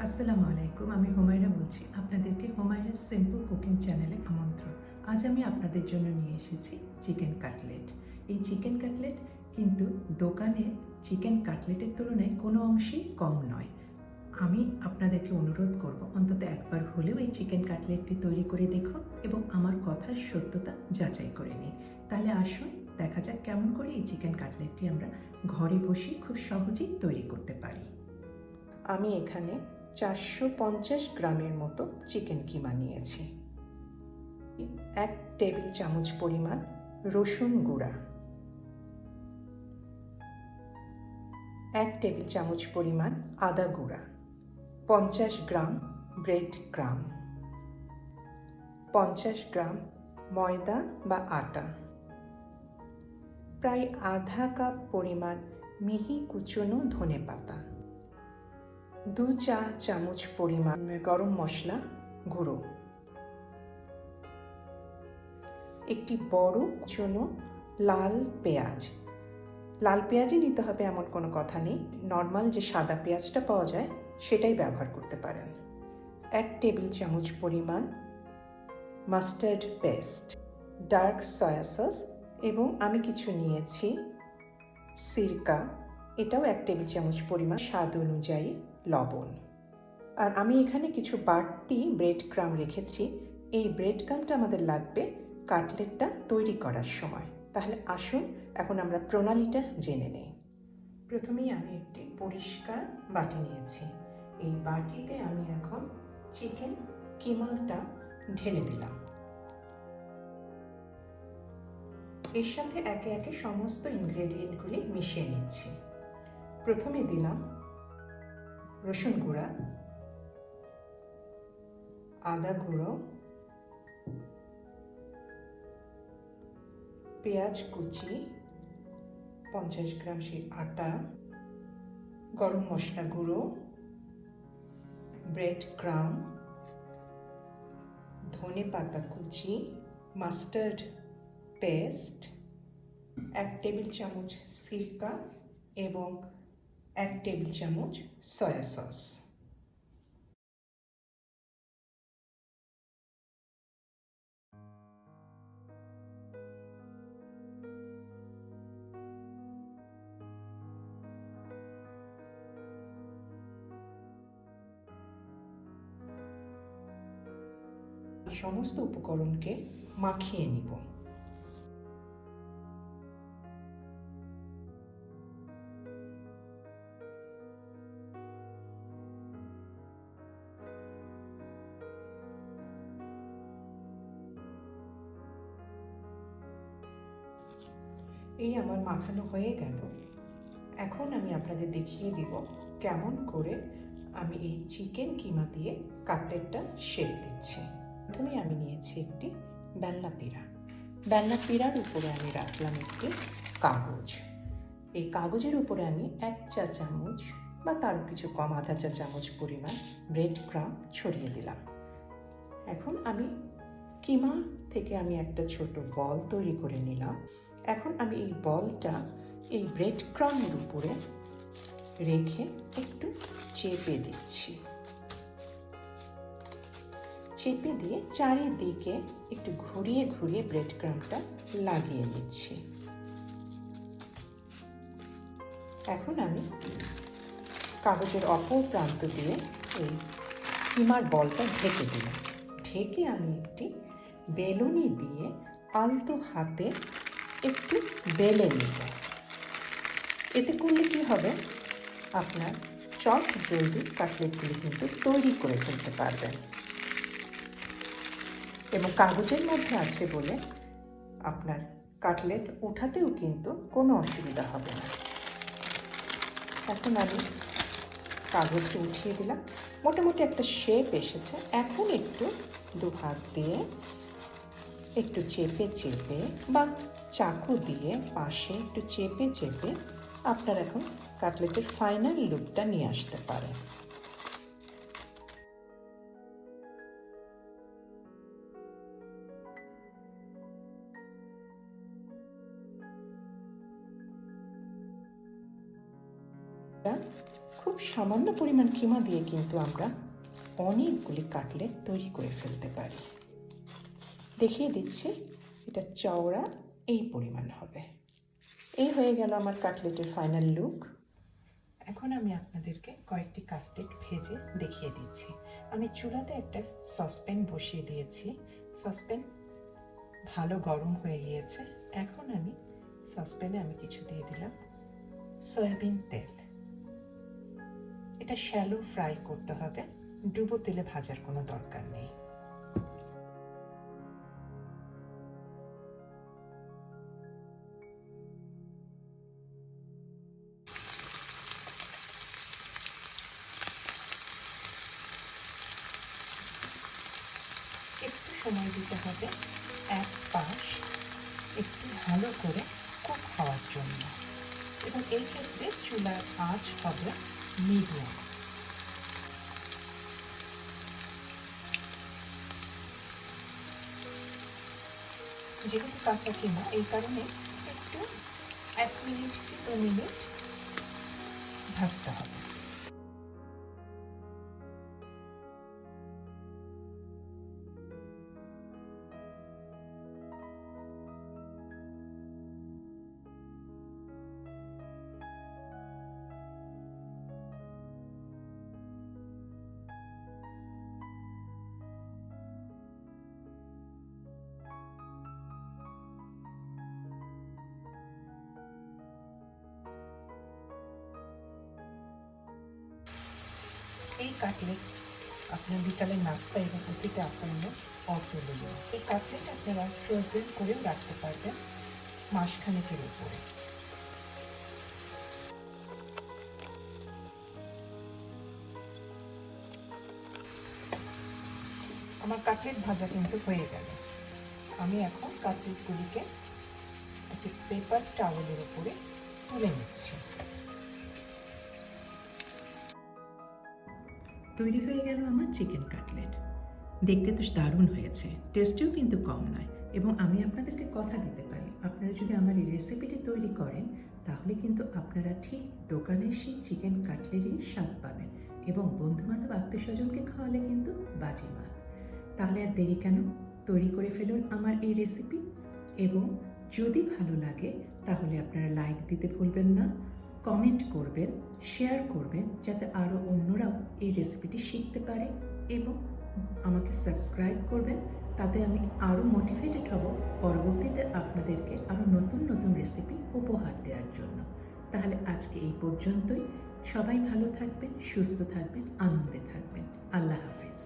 আসসালামু আলাইকুম। আমি হুমায়রা বলছি। আপনাদেরকে হুমায়রাস সিম্পল কুকিং চ্যানেলে আমন্ত্রণ। আজ আমি আপনাদের জন্য নিয়ে এসেছি চিকেন কাটলেট। এই চিকেন কাটলেট কিন্তু দোকানের চিকেন কাটলেটের তুলনায় কোনো অংশেই কম নয়। আমি আপনাদেরকে অনুরোধ করব অন্তত একবার হলেও এই চিকেন কাটলেটটি তৈরি করে দেখুন এবং আমার কথার সত্যতা যাচাই করে নিন। তাহলে আসুন দেখা যাক কেমন করে এই চিকেন কাটলেটটি আমরা ঘরে বসে খুব সহজেই তৈরি করতে পারি। আমি এখানে 450 গ্রামের মতো চিকেন কিমা নিয়েছি। 1 টেবিল চামচ পরিমাণ রসুন গুঁড়া, 1 টেবিল চামচ পরিমাণ আদা গুঁড়া, 50 গ্রাম ব্রেড ক্রাম্ব, 50 গ্রাম ময়দা বা আটা, প্রায় আধা কাপ পরিমাণ মিহি কুচনো ধনেপাতা, 2 চা চামচ পরিমাণ গরম মশলা গুঁড়ো, একটি বড় কুচনো লাল পেঁয়াজ। লাল পেঁয়াজই নিতে হবে এমন কোনো কথা নেই, নর্মাল যে সাদা পেঁয়াজটা পাওয়া যায় সেটাই ব্যবহার করতে পারেন। 1 টেবিল চামচ পরিমাণ mustard paste, dark soy sauce এবং আমি কিছু নিয়েছি সিরকা, এটাও 1 টেবিল চামচ পরিমাণ, স্বাদ অনুযায়ী লবণ। আর আমি এখানে কিছু বাড়তি ব্রেড ক্রাম্ব রেখেছি। এই ব্রেড ক্রাম্বটা আমাদের লাগবে কাটলেটটা তৈরি করার সময়। তাহলে আসুন এখন আমরা প্রণালীটা জেনে নেই। প্রথমেই আমি একটি পরিষ্কার বাটি নিয়েছি। এই বাটিতে আমি এখন চিকেন কিমাটা ঢেলে দিলাম। এর সাথে একে একে সমস্ত ইনগ্রেডিয়েন্টগুলি মিশিয়ে নিচ্ছি। প্রথমে দিলাম রসুন গুঁড়া, আদা গুঁড়ো, পেঁয়াজ কুচি, 50 গ্রাম সেই আটা, গরম মশলা গুঁড়ো, ব্রেড ক্রাম্ব, ধনে পাতা কুচি, মাস্টার্ড পেস্ট, 1 টেবিল চামচ সিরকা এবং 1 টেবিল চামচ সয়া সস। সমস্ত উপকরণকে মাখিয়ে নিব। এই আমার মাখানো হয়ে গেল। এখন আমি আপনাদের দেখিয়ে দিব কেমন করে আমি এই চিকেন কিমা দিয়ে কাটলেটটা শেপ দিচ্ছি। প্রথমে আমি নিয়েছি একটি বেলনা পিঁড়া। বেলনা পিঁড়ার উপরে আমি রাখলাম একটি কাগজ। এই কাগজের উপরে আমি 1 চা চামচ বা তার কিছু কম, আধা চা চামচ পরিমাণ ব্রেড ক্রাম্ব ছড়িয়ে দিলাম। এখন আমি কিমা থেকে আমি একটা ছোট বল তৈরি করে নিলাম। এখন আমি এই বলটা এই ব্রেড ক্রাম্বের উপরে রেখে একটু চেপে দিচ্ছি। চেপে দিয়ে চারিদিকে একটু ঘুরিয়ে ঘুরিয়ে ব্রেড ক্রাম্বটা লাগিয়ে নিচ্ছি। এখন আমি কাগজের অপর প্রান্ত দিয়ে এই কিমার বলটা ঢেকে দিলাম। ঢেকে আমি একটি বেলুনি দিয়ে আলতো হাতে একটু বেলে নিব। এতে করলে কি হবে, আপনার চট জলদি কাটলেটগুলি কিন্তু তৈরি করে ফেলতে পারবেন। এবং কাগজের মধ্যে আছে বলে আপনার কাটলেট উঠাতেও কিন্তু কোনো অসুবিধা হবে না। এখন আমি কাগজটা উঠিয়ে দিলাম। মোটামুটি একটা শেপ এসেছে। এখন একটু 2 হাত দিয়ে একটু চেপে চেপে বা চাকু দিয়ে পাশে একটু চেপে চেপে আপনার এখন কাটলেটের ফাইনাল লুকটা নিয়ে আসতে পারেন। খুব সামান্য পরিমাণ কিমা দিয়ে কিন্তু আমরা অনেকগুলি কাটলেট তৈরি করে ফেলতে পারি। দেখিয়ে দিচ্ছি, এটা চওড়া এই পরিমাণ হবে। এই হয়ে গেল আমার কাটলেটের ফাইনাল লুক। এখন আমি আপনাদেরকে কয়েকটি কাটলেট ভেজে দেখিয়ে দিচ্ছি। আমি চুলাতে একটা সসপ্যান বসিয়ে দিয়েছি। সসপ্যান ভালো গরম হয়ে গিয়েছে। এখন আমি সসপ্যানে কিছু দিয়ে দিলাম সয়াবিন তেল। এটা শ্যালো ফ্রাই করতে হবে, ডুবো তেলে ভাজার কোনো দরকার নেই। একটু সময় দিতে হবে এক পাশ একটু ভালো করে কুক হওয়ার জন্য, এবং এই ক্ষেত্রে চুলার আঁচ হবে মিডিয়াম। যেহেতু কাঁচা কিমা, এই কারণে একটু 1 মিনিট কি 2 মিনিট ভাজতে হবে। এই কাটলেট আপনার বিকালের নাস্তা এবং অতিথি আপ্যায়নে অতুলনীয়। এই কাটলেট আপনারা ফ্রোজেন করেও রাখতে পারবেন মাসখানেকের উপরে। আমার কাটলেট ভাজা কিন্তু হয়ে গেল। আমি এখন কাটলেটগুলিকে একটি পেপার টাওয়েলের উপরে তুলে নিচ্ছি। তৈরি হয়ে গেল আমার চিকেন কাটলেট। দেখতে তো দারুণ হয়েছে, টেস্টেও কিন্তু কম নয়। এবং আমি আপনাদেরকে কথা দিতে পারি, আপনারা যদি আমার এই রেসিপিটি তৈরি করেন তাহলে কিন্তু আপনারা ঠিক দোকানের সেই চিকেন কাটলেটই স্বাদ পাবেন, এবং বন্ধুবান্ধব আত্মীয়স্বজনকে খাওয়ালে কিন্তু বাজিমাত। তাহলে আর দেরি কেন, তৈরি করে ফেলুন আমার এই রেসিপি। এবং যদি ভালো লাগে তাহলে আপনারা লাইক দিতে ভুলবেন না, কমেন্ট করবেন, শেয়ার করবেন, যাতে আরও অন্যরাও এই রেসিপিটি শিখতে পারে, এবং আমাকে সাবস্ক্রাইব করবেন। তাতে আমি আরও মোটিভেটেড হব পরবর্তীতে আপনাদেরকে আরও নতুন নতুন রেসিপি উপহার দেওয়ার জন্য। তাহলে আজকে এই পর্যন্তই। সবাই ভালো থাকবেন, সুস্থ থাকবেন, আনন্দে থাকবেন। আল্লাহ হাফেজ।